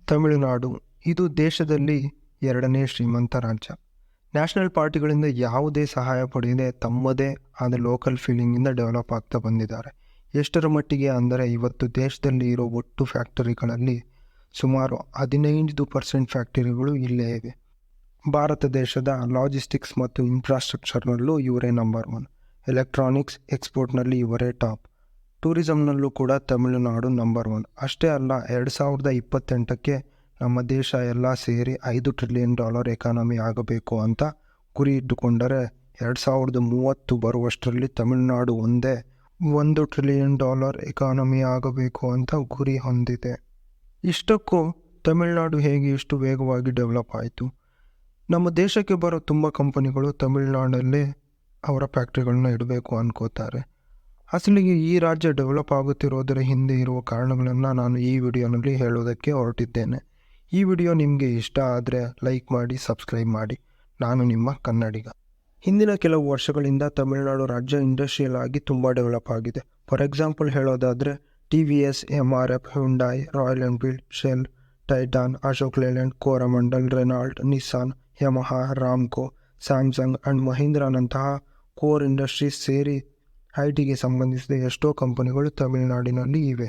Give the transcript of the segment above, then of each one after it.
ತಮಿಳುನಾಡು ಇದು ದೇಶದಲ್ಲಿ ಎರಡನೇ ಶ್ರೀಮಂತ ರಾಜ್ಯ. ನ್ಯಾಷನಲ್ ಪಾರ್ಟಿಗಳಿಂದ ಯಾವುದೇ ಸಹಾಯ ಪಡೆಯದೆ ತಮ್ಮದೇ ಆದ ಲೋಕಲ್ ಫೀಲಿಂಗಿಂದ ಡೆವಲಪ್ ಆಗ್ತಾ ಬಂದಿದ್ದಾರೆ. ಎಷ್ಟರ ಮಟ್ಟಿಗೆ ಅಂದರೆ ಇವತ್ತು ದೇಶದಲ್ಲಿ ಇರೋ ಒಟ್ಟು ಫ್ಯಾಕ್ಟರಿಗಳಲ್ಲಿ ಸುಮಾರು 15% ಫ್ಯಾಕ್ಟರಿಗಳು ಇಲ್ಲೇ ಇವೆ. ಭಾರತ ದೇಶದ ಲಾಜಿಸ್ಟಿಕ್ಸ್ ಮತ್ತು ಇನ್ಫ್ರಾಸ್ಟ್ರಕ್ಚರ್ನಲ್ಲೂ ಇವರೇ ನಂಬರ್ 1. ಎಲೆಕ್ಟ್ರಾನಿಕ್ಸ್ ಎಕ್ಸ್ಪೋರ್ಟ್ನಲ್ಲಿ ಇವರೇ ಟಾಪ್. ಟೂರಿಸಂನಲ್ಲೂ ಕೂಡ ತಮಿಳುನಾಡು ನಂಬರ್ 1. ಅಷ್ಟೇ ಅಲ್ಲ, 2028ಕ್ಕೆ ನಮ್ಮ ದೇಶ ಎಲ್ಲ ಸೇರಿ $5 ಟ್ರಿಲಿಯನ್ ಎಕಾನಮಿ ಆಗಬೇಕು ಅಂತ ಗುರಿ ಇಟ್ಟುಕೊಂಡರೆ 2030 ಬರುವಷ್ಟರಲ್ಲಿ ತಮಿಳುನಾಡು ಒಂದೇ $1 ಟ್ರಿಲಿಯನ್ ಎಕಾನಮಿ ಆಗಬೇಕು ಅಂತ ಗುರಿ ಹೊಂದಿದೆ. ಇಷ್ಟಕ್ಕೂ ತಮಿಳುನಾಡು ಹೇಗೆ ಇಷ್ಟು ವೇಗವಾಗಿ ಡೆವಲಪ್ ಆಯಿತು? ನಮ್ಮ ದೇಶಕ್ಕೆ ಬರೋ ತುಂಬ ಕಂಪನಿಗಳು ತಮಿಳುನಾಡಲ್ಲೇ ಅವರ ಫ್ಯಾಕ್ಟ್ರಿಗಳನ್ನ ಇಡಬೇಕು ಅನ್ಕೋತಾರೆ. ಅಸಲಿಗೆ ಈ ರಾಜ್ಯ ಡೆವಲಪ್ ಆಗುತ್ತಿರೋದರ ಹಿಂದೆ ಇರುವ ಕಾರಣಗಳನ್ನು ನಾನು ಈ ವಿಡಿಯೋನಲ್ಲಿ ಹೇಳೋದಕ್ಕೆ ಹೊರಟಿದ್ದೇನೆ. ಈ ವಿಡಿಯೋ ನಿಮಗೆ ಇಷ್ಟ ಆದರೆ ಲೈಕ್ ಮಾಡಿ, ಸಬ್ಸ್ಕ್ರೈಬ್ ಮಾಡಿ. ನಾನು ನಿಮ್ಮ ಕನ್ನಡಿಗ. ಹಿಂದಿನ ಕೆಲವು ವರ್ಷಗಳಿಂದ ತಮಿಳುನಾಡು ರಾಜ್ಯ ಇಂಡಸ್ಟ್ರಿಯಲ್ ಆಗಿ ತುಂಬ ಡೆವಲಪ್ ಆಗಿದೆ. ಫಾರ್ ಎಕ್ಸಾಂಪಲ್ ಹೇಳೋದಾದರೆ TVS, MRF, Hyundai, Royal Enfield, Shell, Titan, Ashok Leyland, Coromandel, Renault, Nissan, Yamaha, Ramco, Samsung and ಮಹೀಂದ್ರಾನಂತಹ ಕೋರ್ ಇಂಡಸ್ಟ್ರೀಸ್ ಸೇರಿ IT-ಗೆ ಸಂಬಂಧಿಸಿದ ಎಷ್ಟೋ ಕಂಪನಿಗಳು ತಮಿಳುನಾಡಿನಲ್ಲಿ ಇವೆ.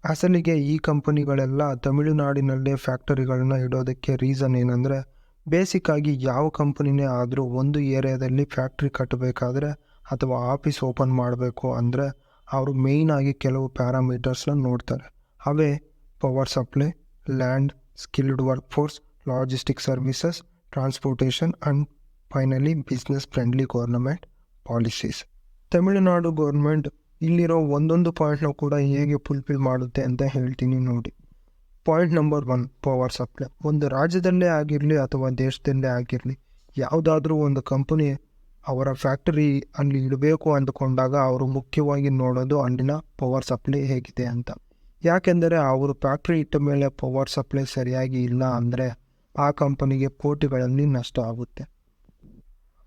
ಅಸಲಿಗೆ ಈ ಕಂಪನಿಗಳೆಲ್ಲ ತಮಿಳುನಾಡಿನಲ್ಲೇ ಫ್ಯಾಕ್ಟರಿಗಳನ್ನ ಇಡೋದಕ್ಕೆ ರೀಸನ್ ಏನಂದರೆ, ಬೇಸಿಕ್ ಆಗಿ ಯಾವ ಕಂಪನಿನೇ ಆದರೂ ಒಂದು ಏರಿಯಾದಲ್ಲಿ ಫ್ಯಾಕ್ಟ್ರಿ ಕಟ್ಟಬೇಕಾದ್ರೆ ಅಥವಾ ಆಫೀಸ್ ಓಪನ್ ಮಾಡಬೇಕು ಅಂದರೆ ಅವರು ಮೇಯ್ನ್ ಆಗಿ ಕೆಲವು ಪ್ಯಾರಾಮೀಟರ್ಸ್ನ ನೋಡ್ತಾರೆ. ಅವೇ power supply, land, skilled work force, logistic services, transportation and finally business friendly government policies. Tamil Nadu government ಇಲ್ಲಿರೋ ಒಂದೊಂದು ಪಾಯಿಂಟ್ನ ಕೂಡ ಹೇಗೆ ಫುಲ್ಫಿಲ್ ಮಾಡುತ್ತೆ ಅಂತ ಹೇಳ್ತೀನಿ ನೋಡಿ. Point number 1, power supply. ಒಂದು ರಾಜ್ಯದಲ್ಲೇ ಆಗಿರಲಿ ಅಥವಾ ದೇಶದಲ್ಲೇ ಆಗಿರಲಿ, ಯಾವುದಾದ್ರೂ ಒಂದು ಕಂಪನಿ ಅವರ ಫ್ಯಾಕ್ಟರಿ ಅಲ್ಲಿ ಇಡಬೇಕು ಅಂದುಕೊಂಡಾಗ ಅವರು ಮುಖ್ಯವಾಗಿ ನೋಡೋದು ಅಲ್ಲಿನ ಪವರ್ ಸಪ್ಲೈ ಹೇಗಿದೆ ಅಂತ. ಯಾಕೆಂದರೆ ಅವರು ಫ್ಯಾಕ್ಟ್ರಿ ಇಟ್ಟ ಮೇಲೆ ಪವರ್ ಸಪ್ಲೈ ಸರಿಯಾಗಿ ಇಲ್ಲ ಅಂದರೆ ಆ ಕಂಪನಿಗೆ ಕೋಟಿಗಳಲ್ಲಿ ನಷ್ಟ ಆಗುತ್ತೆ.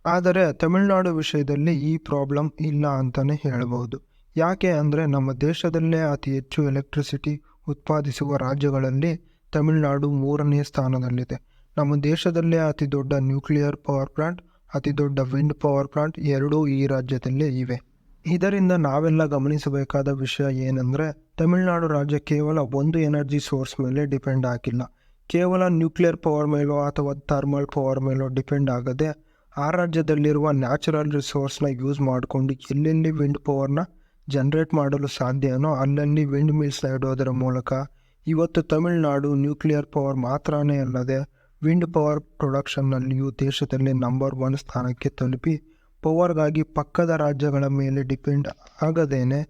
ಆದರೆ ತಮಿಳುನಾಡು ವಿಷಯದಲ್ಲಿ ಈ ಪ್ರಾಬ್ಲಮ್ ಇಲ್ಲ ಅಂತಲೇ ಹೇಳಬಹುದು. ಯಾಕೆ ಅಂದರೆ ನಮ್ಮ ದೇಶದಲ್ಲೇ ಅತಿ ಹೆಚ್ಚು ಎಲೆಕ್ಟ್ರಿಸಿಟಿ ಉತ್ಪಾದಿಸುವ ರಾಜ್ಯಗಳಲ್ಲಿ ತಮಿಳುನಾಡು 3ನೇ ಸ್ಥಾನದಲ್ಲಿದೆ. ನಮ್ಮ ದೇಶದಲ್ಲೇ ಅತಿ ದೊಡ್ಡ ನ್ಯೂಕ್ಲಿಯರ್ ಪವರ್ ಪ್ಲಾಂಟ್, ಅತಿ ದೊಡ್ಡ ವಿಂಡ್ ಪವರ್ ಪ್ಲಾಂಟ್ ಎರಡೂ ಈ ರಾಜ್ಯದಲ್ಲೇ ಇವೆ. ಇದರಿಂದ ನಾವೆಲ್ಲ ಗಮನಿಸಬೇಕಾದ ವಿಷಯ ಏನಂದರೆ, ತಮಿಳುನಾಡು ರಾಜ್ಯ ಕೇವಲ ಒಂದು ಎನರ್ಜಿ ಸೋರ್ಸ್ ಮೇಲೆ ಡಿಪೆಂಡ್ ಆಗಿಲ್ಲ. ಕೇವಲ ನ್ಯೂಕ್ಲಿಯರ್ ಪವರ್ ಮೇಲೋ ಅಥವಾ ಥರ್ಮಲ್ ಪವರ್ ಮೇಲೋ ಡಿಪೆಂಡ್ ಆಗದೆ ಆ ರಾಜ್ಯದಲ್ಲಿರುವ ನ್ಯಾಚುರಲ್ ರಿಸೋರ್ಸ್ನ ಯೂಸ್ ಮಾಡಿಕೊಂಡು ಎಲ್ಲೆಲ್ಲಿ ವಿಂಡ್ ಪವರ್ನ ಜನರೇಟ್ ಮಾಡಲು ಸಾಧ್ಯನೋ ಅಲ್ಲಲ್ಲಿ ವಿಂಡ್ ಮಿಲ್ಸ್ನ ಇಡೋದರ ಮೂಲಕ ಇವತ್ತು ತಮಿಳುನಾಡು ನ್ಯೂಕ್ಲಿಯರ್ ಪವರ್ ಮಾತ್ರನೇ ಅಲ್ಲದೆ ವಿಂಡ್ ಪವರ್ ಪ್ರೊಡಕ್ಷನ್ನಲ್ಲಿಯೂ ದೇಶದಲ್ಲಿ ನಂಬರ್ 1 ಸ್ಥಾನಕ್ಕೆ ತಲುಪಿ ಪವರ್ಗಾಗಿ ಪಕ್ಕದ ರಾಜ್ಯಗಳ ಮೇಲೆ ಡಿಪೆಂಡ್ ಆಗದೇನೆ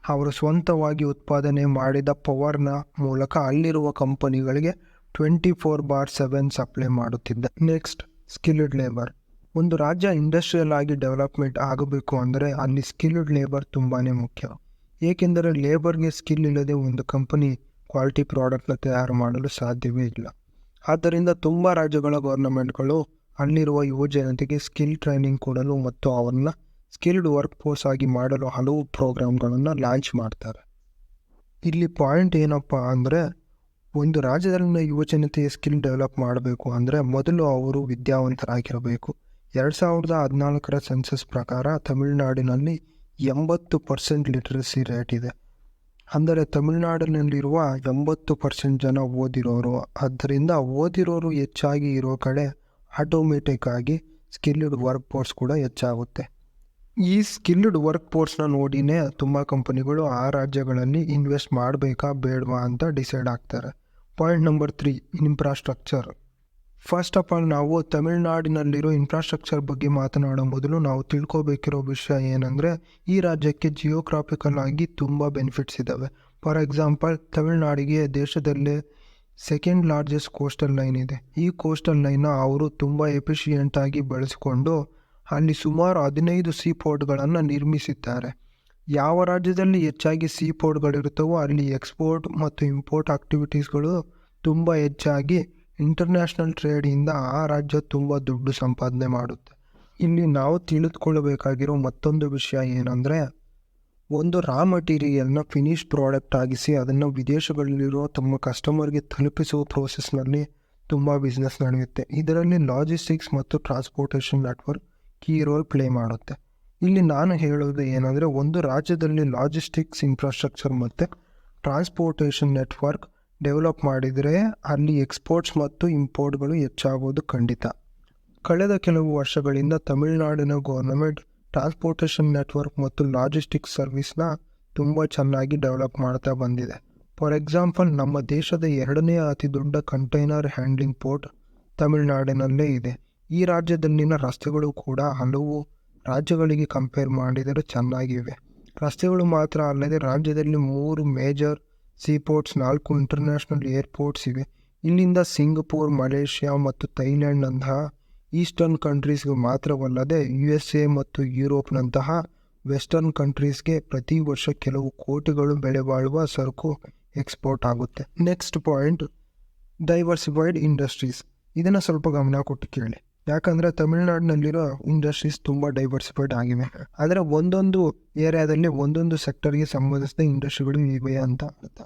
ಅವರು ಸ್ವಂತವಾಗಿ ಉತ್ಪಾದನೆ ಮಾಡಿದ ಪವರ್ನ ಮೂಲಕ ಅಲ್ಲಿರುವ ಕಂಪನಿಗಳಿಗೆ 24/7 ಸಪ್ಲೈ ಮಾಡುತ್ತಿದ್ದ. Next, skilled labour. ಒಂದು ರಾಜ್ಯ ಇಂಡಸ್ಟ್ರಿಯಲ್ ಆಗಿ ಡೆವಲಪ್ಮೆಂಟ್ ಆಗಬೇಕು ಅಂದರೆ ಅಲ್ಲಿ ಸ್ಕಿಲ್ಡ್ ಲೇಬರ್ ತುಂಬಾ ಮುಖ್ಯ. ಏಕೆಂದರೆ ಲೇಬರ್ಗೆ ಸ್ಕಿಲ್ ಇಲ್ಲದೆ ಒಂದು ಕಂಪನಿ ಕ್ವಾಲಿಟಿ ಪ್ರಾಡಕ್ಟ್ನ ತಯಾರು ಮಾಡಲು ಸಾಧ್ಯವೇ ಇಲ್ಲ. ಆದ್ದರಿಂದ ತುಂಬ ರಾಜ್ಯಗಳ ಗೌರ್ನಮೆಂಟ್ಗಳು ಅಲ್ಲಿರುವ ಯುವ ಜನತೆಗೆ ಸ್ಕಿಲ್ ಟ್ರೈನಿಂಗ್ ಕೊಡಲು ಮತ್ತು ಅವರನ್ನ ಸ್ಕಿಲ್ಡ್ ವರ್ಕ್ ಫೋರ್ಸ್ ಆಗಿ ಮಾಡಲು ಹಲವು ಪ್ರೋಗ್ರಾಮ್ಗಳನ್ನು ಲಾಂಚ್ ಮಾಡ್ತಾರೆ. ಇಲ್ಲಿ ಪಾಯಿಂಟ್ ಏನಪ್ಪ ಅಂದರೆ, ಒಂದು ರಾಜ್ಯದಲ್ಲಿನ ಯುವ ಜನತೆಯ ಸ್ಕಿಲ್ ಡೆವಲಪ್ ಮಾಡಬೇಕು ಅಂದರೆ ಮೊದಲು ಅವರು ವಿದ್ಯಾವಂತರಾಗಿರಬೇಕು. 2014ರ ಸೆನ್ಸಸ್ ಪ್ರಕಾರ ತಮಿಳುನಾಡಿನಲ್ಲಿ 80% ಲಿಟ್ರಸಿ ರೇಟ್ ಇದೆ. ಅಂದರೆ ತಮಿಳುನಾಡಿನಲ್ಲಿರುವ 80% ಜನ ಓದಿರೋರು. ಆದ್ದರಿಂದ ಓದಿರೋರು ಹೆಚ್ಚಾಗಿ ಇರೋ ಕಡೆ ಆಟೋಮೆಟಿಕ್ ಆಗಿ ಸ್ಕಿಲ್ಡ್ ವರ್ಕ್ ಫೋರ್ಸ್ ಕೂಡ ಹೆಚ್ಚಾಗುತ್ತೆ. ಈ ಸ್ಕಿಲ್ಡ್ ವರ್ಕ್ ಫೋರ್ಸ್ನ ನೋಡಿನೇ ತುಂಬ ಕಂಪನಿಗಳು ಆ ರಾಜ್ಯಗಳಲ್ಲಿ ಇನ್ವೆಸ್ಟ್ ಮಾಡಬೇಕಾ ಬೇಡವಾ ಅಂತ ಡಿಸೈಡ್ ಆಗ್ತಾರೆ. Point number 3, infrastructure. First of all ನಾವು ತಮಿಳುನಾಡಿನಲ್ಲಿರೋ ಇನ್ಫ್ರಾಸ್ಟ್ರಕ್ಚರ್ ಬಗ್ಗೆ ಮಾತನಾಡೋ ಮೊದಲು ನಾವು ತಿಳ್ಕೊಬೇಕಿರೋ ವಿಷಯ ಏನಂದರೆ, ಈ ರಾಜ್ಯಕ್ಕೆ ಜಿಯೋಗ್ರಾಫಿಕಲ್ ಆಗಿ ತುಂಬ ಬೆನಿಫಿಟ್ಸ್ ಇದ್ದಾವೆ. ಫಾರ್ ಎಕ್ಸಾಂಪಲ್, ತಮಿಳುನಾಡಿಗೆ ದೇಶದಲ್ಲೇ 2nd ಲಾರ್ಜೆಸ್ಟ್ ಕೋಸ್ಟಲ್ ಲೈನ್ ಇದೆ. ಈ ಕೋಸ್ಟಲ್ ಲೈನ್ನ ಅವರು ತುಂಬ ಎಫಿಷಿಯೆಂಟಾಗಿ ಬಳಸಿಕೊಂಡು ಅಲ್ಲಿ ಸುಮಾರು 15 ಸೀ ಪೋರ್ಟ್ಗಳನ್ನು ನಿರ್ಮಿಸಿದ್ದಾರೆ. ಯಾವ ರಾಜ್ಯದಲ್ಲಿ ಹೆಚ್ಚಾಗಿ ಸೀ ಪೋರ್ಟ್ಗಳಿರುತ್ತವೋ ಅಲ್ಲಿ ಎಕ್ಸ್ಪೋರ್ಟ್ ಮತ್ತು ಇಂಪೋರ್ಟ್ ಆಕ್ಟಿವಿಟೀಸ್ಗಳು ತುಂಬ ಹೆಚ್ಚಾಗಿ ಇಂಟರ್ನ್ಯಾಷನಲ್ ಟ್ರೇಡಿಂದ ಆ ರಾಜ್ಯ ತುಂಬ ದುಡ್ಡು ಸಂಪಾದನೆ ಮಾಡುತ್ತೆ. ಇಲ್ಲಿ ನಾವು ತಿಳಿದುಕೊಳ್ಳಬೇಕಾಗಿರೋ ಮತ್ತೊಂದು ವಿಷಯ ಏನಂದರೆ, ಒಂದು ರಾ ಮಟೀರಿಯಲ್ನ ಫಿನಿಶ್ ಪ್ರಾಡಕ್ಟ್ ಆಗಿಸಿ ಅದನ್ನು ವಿದೇಶಗಳಲ್ಲಿರೋ ತಮ್ಮ ಕಸ್ಟಮರ್ಗೆ ತಲುಪಿಸುವ ಪ್ರೋಸೆಸ್ನಲ್ಲಿ ತುಂಬ ಬಿಸ್ನೆಸ್ ನಡೆಯುತ್ತೆ. ಇದರಲ್ಲಿ ಲಾಜಿಸ್ಟಿಕ್ಸ್ ಮತ್ತು transportation network key role play ಮಾಡುತ್ತೆ. ಇಲ್ಲಿ ನಾನು ಹೇಳೋದು ಏನಂದರೆ, ಒಂದು ರಾಜ್ಯದಲ್ಲಿ ಲಾಜಿಸ್ಟಿಕ್ಸ್ ಇನ್ಫ್ರಾಸ್ಟ್ರಕ್ಚರ್ ಮತ್ತು ಟ್ರಾನ್ಸ್ಪೋರ್ಟೇಷನ್ ನೆಟ್ವರ್ಕ್ ಡೆವಲಪ್ ಮಾಡಿದರೆ ಅಲ್ಲಿ ಎಕ್ಸ್ಪೋರ್ಟ್ಸ್ ಮತ್ತು ಇಂಪೋರ್ಟ್ಗಳು ಹೆಚ್ಚಾಗೋದು ಖಂಡಿತ. ಕಳೆದ ಕೆಲವು ವರ್ಷಗಳಿಂದ ತಮಿಳುನಾಡಿನ ಗೌರ್ನಮೆಂಟ್ ಟ್ರಾನ್ಸ್ಪೋರ್ಟೇಷನ್ ನೆಟ್ವರ್ಕ್ ಮತ್ತು ಲಾಜಿಸ್ಟಿಕ್ಸ್ ಸರ್ವಿಸ್ನ ತುಂಬ ಚೆನ್ನಾಗಿ ಡೆವಲಪ್ ಮಾಡ್ತಾ ಬಂದಿದೆ. ಫಾರ್ ಎಕ್ಸಾಂಪಲ್, ನಮ್ಮ ದೇಶದ 2ನೇ ಅತಿ ದೊಡ್ಡ ಕಂಟೈನರ್ ಹ್ಯಾಂಡ್ಲಿಂಗ್ ಪೋರ್ಟ್ ತಮಿಳುನಾಡಿನಲ್ಲೇ ಇದೆ. ಈ ರಾಜ್ಯದಲ್ಲಿನ ರಸ್ತೆಗಳು ಕೂಡ ಹಲವು ರಾಜ್ಯಗಳಿಗೆ ಕಂಪೇರ್ ಮಾಡಿದರೆ ಚೆನ್ನಾಗಿವೆ. ರಸ್ತೆಗಳು ಮಾತ್ರ ಅಲ್ಲದೆ ರಾಜ್ಯದಲ್ಲಿ 3 ಮೇಜರ್ ಸೀಪೋರ್ಟ್ಸ್, 4 ಇಂಟರ್ನ್ಯಾಷನಲ್ ಏರ್ಪೋರ್ಟ್ಸ್ ಇವೆ. ಇಲ್ಲಿಂದ ಸಿಂಗಪೂರ್, ಮಲೇಷ್ಯಾ ಮತ್ತು ಥೈಲ್ಯಾಂಡ್ನಂತಹ ಈಸ್ಟರ್ನ್ ಕಂಟ್ರೀಸ್ಗೆ ಮಾತ್ರವಲ್ಲದೆ USA ಮತ್ತು ಯುರೋಪ್ನಂತಹ ವೆಸ್ಟರ್ನ್ ಕಂಟ್ರೀಸ್ಗೆ ಪ್ರತಿ ವರ್ಷ ಕೆಲವು ಕೋಟಿಗಳು ಬೆಲೆ ಬಾಳುವ ಸರಕು ಎಕ್ಸ್ಪೋರ್ಟ್ ಆಗುತ್ತೆ. Next point, diversified industries. ಇದನ್ನು ಸ್ವಲ್ಪ ಗಮನ ಕೊಟ್ಟು ಕೇಳಿ, ಯಾಕಂದರೆ ತಮಿಳುನಾಡಿನಲ್ಲಿರೋ ಇಂಡಸ್ಟ್ರೀಸ್ ತುಂಬ ಡೈವರ್ಸಿಫೈಡ್ ಆಗಿವೆ. ಆದರೆ ಒಂದೊಂದು ಏರಿಯಾದಲ್ಲಿ ಒಂದೊಂದು ಸೆಕ್ಟರ್ಗೆ ಸಂಬಂಧಿಸಿದ ಇಂಡಸ್ಟ್ರಿಗಳು ಇವೆ ಅಂತ ಅರ್ಥ.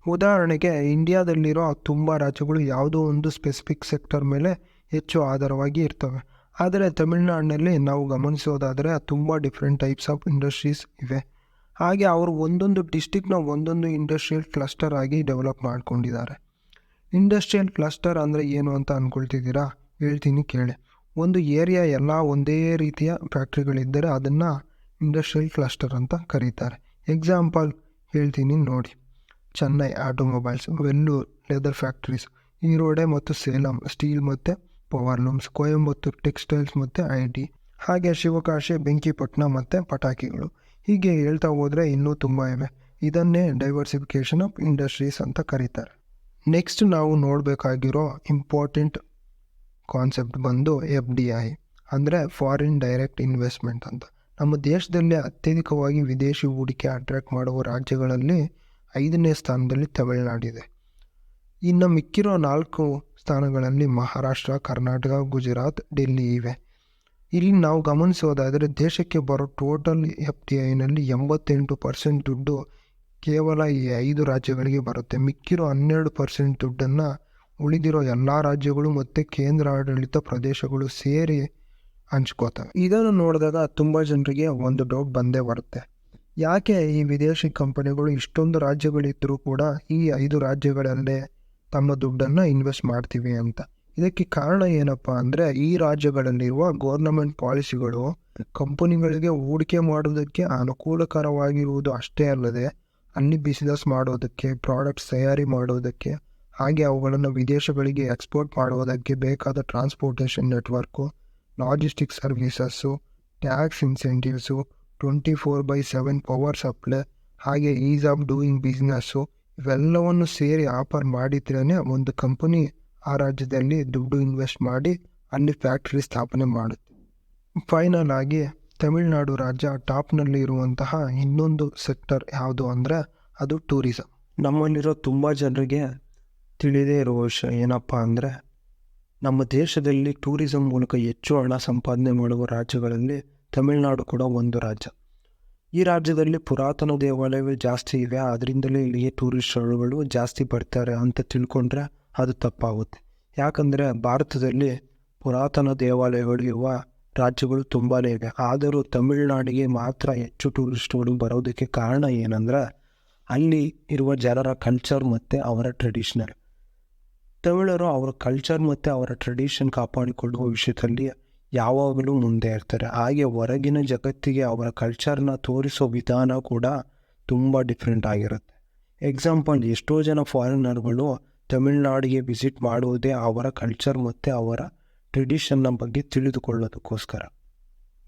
ಉದಾಹರಣೆಗೆ, ಇಂಡಿಯಾದಲ್ಲಿರೋ ತುಂಬ ರಾಜ್ಯಗಳು ಯಾವುದೋ ಒಂದು ಸ್ಪೆಸಿಫಿಕ್ ಸೆಕ್ಟರ್ ಮೇಲೆ ಹೆಚ್ಚು ಆಧಾರವಾಗಿ ಇರ್ತವೆ. ಆದರೆ ತಮಿಳುನಾಡಿನಲ್ಲಿ ನಾವು ಗಮನಿಸೋದಾದರೆ ತುಂಬ ಡಿಫ್ರೆಂಟ್ ಟೈಪ್ಸ್ ಆಫ್ ಇಂಡಸ್ಟ್ರೀಸ್ ಇವೆ. ಹಾಗೆ ಅವರು ಒಂದೊಂದು ಡಿಸ್ಟಿಕ್ನ ಒಂದೊಂದು ಇಂಡಸ್ಟ್ರಿಯಲ್ ಕ್ಲಸ್ಟರ್ ಆಗಿ ಡೆವಲಪ್ ಮಾಡ್ಕೊಂಡಿದ್ದಾರೆ. ಇಂಡಸ್ಟ್ರಿಯಲ್ ಕ್ಲಸ್ಟರ್ ಅಂದರೆ ಏನು ಅಂತ ಅಂದ್ಕೊಳ್ತಿದ್ದೀರಾ? ಹೇಳ್ತೀನಿ ಕೇಳಿ. ಒಂದು ಏರಿಯಾ ಎಲ್ಲ ಒಂದೇ ರೀತಿಯ ಫ್ಯಾಕ್ಟ್ರಿಗಳಿದ್ದರೆ ಅದನ್ನು ಇಂಡಸ್ಟ್ರಿಯಲ್ ಕ್ಲಸ್ಟರ್ ಅಂತ ಕರೀತಾರೆ. ಎಕ್ಸಾಂಪಲ್ ಹೇಳ್ತೀನಿ ನೋಡಿ. Chennai automobiles, Vellore leather factories, Erode ಮತ್ತು ಸೇಲಂ ಸ್ಟೀಲ್ ಮತ್ತು ಪವರ್ ಲೂಮ್ಸ್, ಕೊಯಂಬತ್ತೂರು ಟೆಕ್ಸ್ಟೈಲ್ಸ್ ಮತ್ತು IT, ಹಾಗೆ ಶಿವಕಾಶಿ ಬೆಂಕಿಪಟ್ಟಣ ಮತ್ತು ಪಟಾಕಿಗಳು. ಹೀಗೆ ಹೇಳ್ತಾ ಹೋದರೆ ಇನ್ನೂ ತುಂಬ ಇವೆ. ಇದನ್ನೇ ಡೈವರ್ಸಿಫಿಕೇಷನ್ ಆಫ್ ಇಂಡಸ್ಟ್ರೀಸ್ ಅಂತ ಕರೀತಾರೆ. ನೆಕ್ಸ್ಟ್ ನಾವು ನೋಡಬೇಕಾಗಿರೋ ಇಂಪಾರ್ಟೆಂಟ್ ಕಾನ್ಸೆಪ್ಟ್ ಬಂದು FDI ಅಂದರೆ ಫಾರಿನ್ ಡೈರೆಕ್ಟ್ ಇನ್ವೆಸ್ಟ್ಮೆಂಟ್ ಅಂತ. ನಮ್ಮ ದೇಶದಲ್ಲಿ ಅತ್ಯಧಿಕವಾಗಿ ವಿದೇಶಿ ಹೂಡಿಕೆ ಅಟ್ರಾಕ್ಟ್ ಮಾಡುವ ರಾಜ್ಯಗಳಲ್ಲಿ 5ನೇ ಸ್ಥಾನದಲ್ಲಿ ತಮಿಳುನಾಡಿದೆ. ಇನ್ನು ಮಿಕ್ಕಿರೋ 4 ಸ್ಥಾನಗಳಲ್ಲಿ ಮಹಾರಾಷ್ಟ್ರ, ಕರ್ನಾಟಕ, ಗುಜರಾತ್, ಡೆಲ್ಲಿ ಇವೆ. ಇಲ್ಲಿ ನಾವು ಗಮನಿಸೋದಾದರೆ ದೇಶಕ್ಕೆ ಬರೋ ಟೋಟಲ್ FDIನಲ್ಲಿ 88% ದುಡ್ಡು ಕೇವಲ ಈ 5 ರಾಜ್ಯಗಳಿಗೆ ಬರುತ್ತೆ. ಮಿಕ್ಕಿರೋ 12% ದುಡ್ಡನ್ನು ಉಳಿದಿರೋ ಎಲ್ಲ ರಾಜ್ಯಗಳು ಮತ್ತು ಕೇಂದ್ರಾಡಳಿತ ಪ್ರದೇಶಗಳು ಸೇರಿ ಹಂಚ್ಕೋತವೆ. ಇದನ್ನು ನೋಡಿದಾಗ ತುಂಬ ಜನರಿಗೆ ಒಂದು ಡೌಟ್ ಬಂದೇ ಬರುತ್ತೆ, ಯಾಕೆ ಈ ವಿದೇಶಿ ಕಂಪನಿಗಳು ಇಷ್ಟೊಂದು ರಾಜ್ಯಗಳಿದ್ದರೂ ಕೂಡ ಈ 5 ರಾಜ್ಯಗಳಲ್ಲೇ ತಮ್ಮ ದುಡ್ಡನ್ನು ಇನ್ವೆಸ್ಟ್ ಮಾಡ್ತೀವಿ ಅಂತ. ಇದಕ್ಕೆ ಕಾರಣ ಏನಪ್ಪ ಅಂದರೆ, ಈ ರಾಜ್ಯಗಳಲ್ಲಿರುವ ಗೌರ್ನಮೆಂಟ್ ಪಾಲಿಸಿಗಳು ಕಂಪನಿಗಳಿಗೆ ಹೂಡಿಕೆ ಮಾಡೋದಕ್ಕೆ ಅನುಕೂಲಕರವಾಗಿರುವುದು ಅಷ್ಟೇ ಅಲ್ಲದೆ ಅಲ್ಲಿ ಬಿಸ್ನೆಸ್ ಮಾಡೋದಕ್ಕೆ, ಪ್ರಾಡಕ್ಟ್ಸ್ ತಯಾರಿ ಮಾಡೋದಕ್ಕೆ, ಹಾಗೆ ಅವುಗಳನ್ನು ವಿದೇಶಗಳಿಗೆ ಎಕ್ಸ್ಪೋರ್ಟ್ ಮಾಡೋದಕ್ಕೆ ಬೇಕಾದ transportation network, logistics services, tax incentives, 24/7 power supply, ಹಾಗೆ ಈಸ್ ಆಫ್ ಡೂಯಿಂಗ್ ಬಿಸ್ನೆಸ್ಸು ಇವೆಲ್ಲವನ್ನು ಸೇರಿ ಆಫರ್ ಮಾಡಿದ್ರೇ ಒಂದು ಕಂಪನಿ ಆ ರಾಜ್ಯದಲ್ಲಿ ದುಡ್ಡು ಇನ್ವೆಸ್ಟ್ ಮಾಡಿ ಅಲ್ಲಿ ಫ್ಯಾಕ್ಟ್ರಿ ಸ್ಥಾಪನೆ ಮಾಡುತ್ತೆ. ಫೈನಲ್ ಆಗಿ ತಮಿಳುನಾಡು ರಾಜ್ಯ ಟಾಪ್ನಲ್ಲಿ ಇರುವಂತಹ ಇನ್ನೊಂದು ಸೆಕ್ಟರ್ ಯಾವುದು ಅಂದರೆ ಅದು ಟೂರಿಸಂ. ನಮ್ಮಲ್ಲಿರೋ ತುಂಬ ಜನರಿಗೆ ತಿಳಿದೇ ಇರುವ ವಿಷಯ ಏನಪ್ಪ ಅಂದರೆ, ನಮ್ಮ ದೇಶದಲ್ಲಿ ಟೂರಿಸಂ ಮೂಲಕ ಹೆಚ್ಚು ಹಣ ಸಂಪಾದನೆ ಮಾಡುವ ರಾಜ್ಯಗಳಲ್ಲಿ ತಮಿಳುನಾಡು ಕೂಡ ಒಂದು ರಾಜ್ಯ. ಈ ರಾಜ್ಯದಲ್ಲಿ ಪುರಾತನ ದೇವಾಲಯಗಳು ಜಾಸ್ತಿ ಇವೆ, ಅದರಿಂದಲೇ ಇಲ್ಲಿಗೆ ಟೂರಿಸ್ಟ್ಗಳು ಜಾಸ್ತಿ ಬರ್ತಾರೆ ಅಂತ ತಿಳ್ಕೊಂಡ್ರೆ ಅದು ತಪ್ಪಾಗುತ್ತೆ. ಯಾಕಂದರೆ ಭಾರತದಲ್ಲಿ ಪುರಾತನ ದೇವಾಲಯಗಳು ಇರುವ ರಾಜ್ಯಗಳು ತುಂಬಾ ಇವೆ. ಆದರೂ ತಮಿಳುನಾಡಿಗೆ ಮಾತ್ರ ಹೆಚ್ಚು ಟೂರಿಸ್ಟ್ಗಳು ಬರೋದಕ್ಕೆ ಕಾರಣ ಏನಂದರೆ, ಅಲ್ಲಿ ಇರುವ ಜನರ ಕಲ್ಚರ್ ಮತ್ತು ಅವರ ಟ್ರೆಡಿಷನಲ್. ತಮಿಳರು ಅವರ ಕಲ್ಚರ್ ಮತ್ತು ಅವರ ಟ್ರೆಡಿಷನ್ ಕಾಪಾಡಿಕೊಳ್ಳುವ ವಿಷಯದಲ್ಲಿ ಯಾವಾಗಲೂ ಮುಂದೆ ಇರ್ತಾರೆ. ಹಾಗೆ ಹೊರಗಿನ ಜಗತ್ತಿಗೆ ಅವರ ಕಲ್ಚರ್ನ ತೋರಿಸೋ ವಿಧಾನ ಕೂಡ ತುಂಬ ಡಿಫ್ರೆಂಟ್ ಆಗಿರುತ್ತೆ. ಎಕ್ಸಾಂಪಲ್, ಎಷ್ಟೋ ಜನ ಫಾರಿನರ್ಗಳು ತಮಿಳುನಾಡಿಗೆ ವಿಸಿಟ್ ಮಾಡುವುದೇ ಅವರ ಕಲ್ಚರ್ ಮತ್ತು ಅವರ ಟ್ರೆಡಿಷನ್ನ ಬಗ್ಗೆ ತಿಳಿದುಕೊಳ್ಳೋದಕ್ಕೋಸ್ಕರ.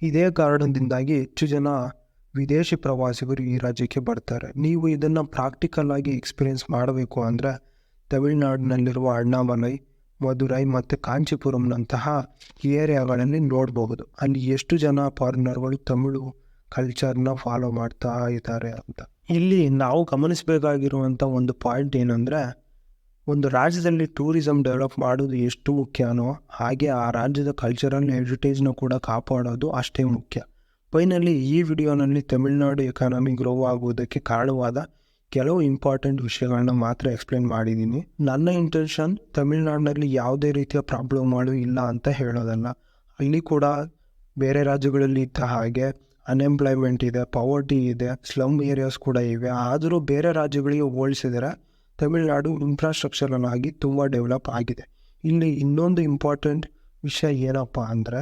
ಇದೇ ಕಾರಣದಿಂದಾಗಿ ಹೆಚ್ಚು ಜನ ವಿದೇಶಿ ಪ್ರವಾಸಿಗರು ಈ ರಾಜ್ಯಕ್ಕೆ ಬರ್ತಾರೆ. ನೀವು ಇದನ್ನು ಪ್ರಾಕ್ಟಿಕಲ್ ಆಗಿ ಎಕ್ಸ್ಪೀರಿಯೆನ್ಸ್ ಮಾಡಬೇಕು ಅಂದರೆ ತಮಿಳುನಾಡಿನಲ್ಲಿರುವ ಅಣ್ಣಾಮಲೈ, ಮಧುರೈ ಮತ್ತು ಕಾಂಚೀಪುರಂನಂತಹ ಏರಿಯಾಗಳಲ್ಲಿ ನೋಡಬಹುದು. ಅಲ್ಲಿ ಎಷ್ಟು ಜನ ಫಾರಿನರ್ಗಳು ತಮಿಳು ಕಲ್ಚರ್ನ ಫಾಲೋ ಮಾಡ್ತಾ ಇದ್ದಾರೆ ಅಂತ. ಇಲ್ಲಿ ನಾವು ಗಮನಿಸಬೇಕಾಗಿರುವಂಥ ಒಂದು ಪಾಯಿಂಟ್ ಏನಂದರೆ, ಒಂದು ರಾಜ್ಯದಲ್ಲಿ ಟೂರಿಸಂ ಡೆವಲಪ್ ಮಾಡೋದು ಎಷ್ಟು ಮುಖ್ಯನೋ ಹಾಗೆ ಆ ರಾಜ್ಯದ ಕಲ್ಚರಲ್ ಹೆರಿಟೇಜ್ನ ಕೂಡ ಕಾಪಾಡೋದು ಅಷ್ಟೇ ಮುಖ್ಯ. ಫೈನಲಿ ಈ ವಿಡಿಯೋನಲ್ಲಿ ತಮಿಳುನಾಡು ಎಕಾನಮಿ ಗ್ರೋ ಆಗುವುದಕ್ಕೆ ಕಾರಣವಾದ ಕೆಲವು ಇಂಪಾರ್ಟೆಂಟ್ ವಿಷಯಗಳನ್ನ ಮಾತ್ರ ಎಕ್ಸ್ಪ್ಲೇನ್ ಮಾಡಿದ್ದೀನಿ. ನನ್ನ ಇಂಟೆನ್ಷನ್ ತಮಿಳುನಾಡಿನಲ್ಲಿ ಯಾವುದೇ ರೀತಿಯ ಪ್ರಾಬ್ಲಮ್ಗಳು ಇಲ್ಲ ಅಂತ ಹೇಳೋದಲ್ಲ. ಅಲ್ಲಿ ಕೂಡ ಬೇರೆ ರಾಜ್ಯಗಳಲ್ಲಿ ಇದ್ದ ಹಾಗೆ ಅನ್ಎಂಪ್ಲಾಯ್ಮೆಂಟ್ ಇದೆ, ಪವರ್ಟಿ ಇದೆ, ಸ್ಲಮ್ ಏರಿಯಾಸ್ ಕೂಡ ಇವೆ. ಆದರೂ ಬೇರೆ ರಾಜ್ಯಗಳಿಗೆ ಹೋಲಿಸಿದರೆ ತಮಿಳುನಾಡು ಇನ್ಫ್ರಾಸ್ಟ್ರಕ್ಚರಲ್ ಆಗಿ ತುಂಬ ಡೆವಲಪ್ ಆಗಿದೆ. ಇಲ್ಲಿ ಇನ್ನೊಂದು ಇಂಪಾರ್ಟೆಂಟ್ ವಿಷಯ ಏನಪ್ಪ ಅಂದರೆ,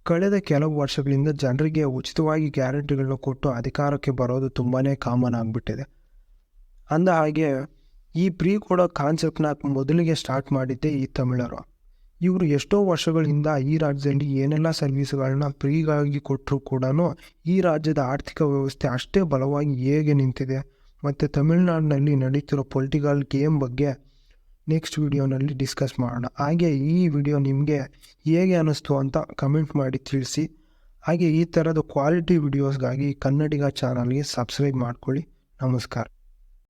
ಕಳೆದ ಕೆಲವು ವರ್ಷಗಳಿಂದ ಜನರಿಗೆ ಉಚಿತವಾಗಿ ಗ್ಯಾರಂಟಿಗಳನ್ನ ಕೊಟ್ಟು ಅಧಿಕಾರಕ್ಕೆ ಬರೋದು ತುಂಬಾ ಕಾಮನ್ ಆಗಿಬಿಟ್ಟಿದೆ. ಅಂದ ಹಾಗೆ ಈ ಫ್ರೀ ಕೊಡೋ ಕಾನ್ಸೆಪ್ಟ್ನ ಮೊದಲಿಗೆ ಸ್ಟಾರ್ಟ್ ಮಾಡಿದ್ದೆ ಈ ತಮಿಳರು. ಇವರು ಎಷ್ಟೋ ವರ್ಷಗಳಿಂದ ಈ ರಾಜ್ಯದಲ್ಲಿ ಏನೆಲ್ಲ ಸರ್ವಿಸ್ಗಳನ್ನ ಫ್ರೀಗಾಗಿ ಕೊಟ್ಟರು ಕೂಡ ಈ ರಾಜ್ಯದ ಆರ್ಥಿಕ ವ್ಯವಸ್ಥೆ ಅಷ್ಟೇ ಬಲವಾಗಿ ಹೇಗೆ ನಿಂತಿದೆ ಮತ್ತು ತಮಿಳುನಾಡಿನಲ್ಲಿ ನಡೀತಿರೋ ಪೊಲಿಟಿಕಲ್ ಗೇಮ್ ಬಗ್ಗೆ ನೆಕ್ಸ್ಟ್ ವಿಡಿಯೋನಲ್ಲಿ ಡಿಸ್ಕಸ್ ಮಾಡೋಣ. ಹಾಗೆ ಈ ವಿಡಿಯೋ ನಿಮಗೆ ಹೇಗೆ ಅನ್ನಿಸ್ತು ಅಂತ ಕಮೆಂಟ್ ಮಾಡಿ ತಿಳಿಸಿ. ಹಾಗೆ ಈ ಥರದ ಕ್ವಾಲಿಟಿ ವಿಡಿಯೋಸ್ಗಾಗಿ ಕನ್ನಡಿಗ ಚಾನಲ್ಗೆ ಸಬ್ಸ್ಕ್ರೈಬ್ ಮಾಡ್ಕೊಳ್ಳಿ. ನಮಸ್ಕಾರ.